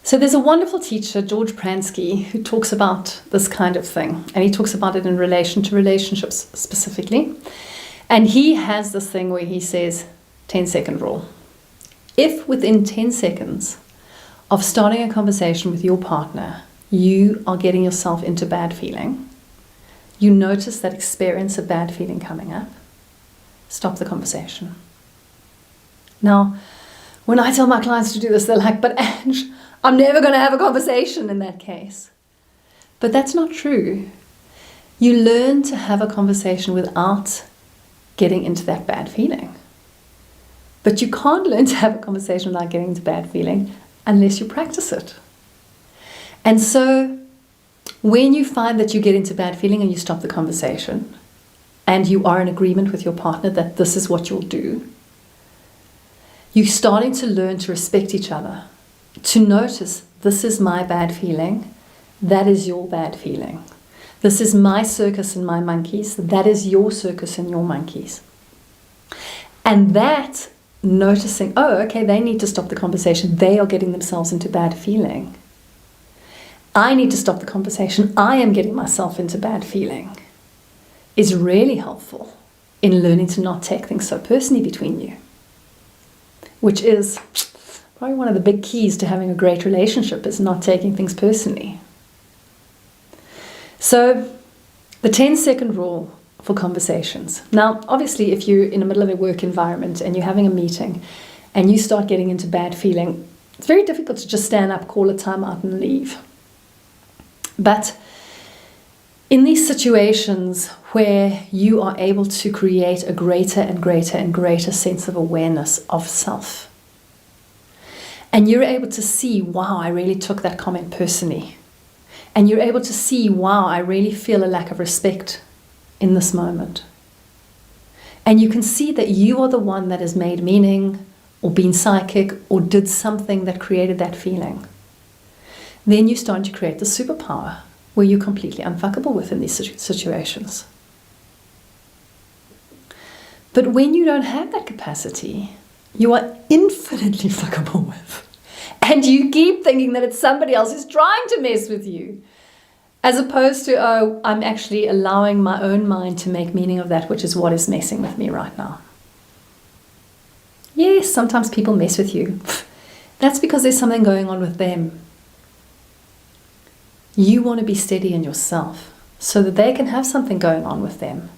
So there's a wonderful teacher, George Pransky, who talks about this kind of thing. And he talks about it in relation to relationships specifically. And he has this thing where he says, 10-second rule. If within 10 seconds of starting a conversation with your partner, you are getting yourself into bad feeling, you notice that experience of bad feeling coming up, stop the conversation. Now, when I tell my clients to do this, they're like, but Ange, I'm never going to have a conversation in that case. But that's not true. You learn to have a conversation without getting into that bad feeling. But you can't learn to have a conversation without getting into bad feeling unless you practice it. And so when you find that you get into bad feeling and you stop the conversation and you are in agreement with your partner that this is what you'll do, you're starting to learn to respect each other, to notice this is my bad feeling, that is your bad feeling. This is my circus and my monkeys, that is your circus and your monkeys. And that noticing, oh, okay, they need to stop the conversation. They are getting themselves into bad feeling. I need to stop the conversation. I am getting myself into bad feeling. Is really helpful in learning to not take things so personally between you, which is probably one of the big keys to having a great relationship, is not taking things personally. So the 10-second rule for conversations. Now, obviously, if you're in the middle of a work environment and you're having a meeting and you start getting into bad feeling, it's very difficult to just stand up, call a time out and leave. But in these situations where you are able to create a greater and greater and greater sense of awareness of self, and you're able to see, wow, I really took that comment personally, and you're able to see, wow, I really feel a lack of respect in this moment. And you can see that you are the one that has made meaning or been psychic or did something that created that feeling. Then you start to create the superpower where you're completely unfuckable within these situations. But when you don't have that capacity, you are infinitely fuckable with. And you keep thinking that it's somebody else who's trying to mess with you. As opposed to, oh, I'm actually allowing my own mind to make meaning of that, which is what is messing with me right now. Yes, sometimes people mess with you. That's because there's something going on with them. You want to be steady in yourself so that they can have something going on with them.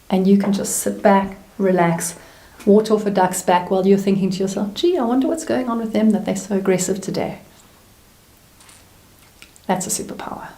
And you can just sit back, relax, water off a duck's back while you're thinking to yourself, gee, I wonder what's going on with them that they're so aggressive today. That's a superpower.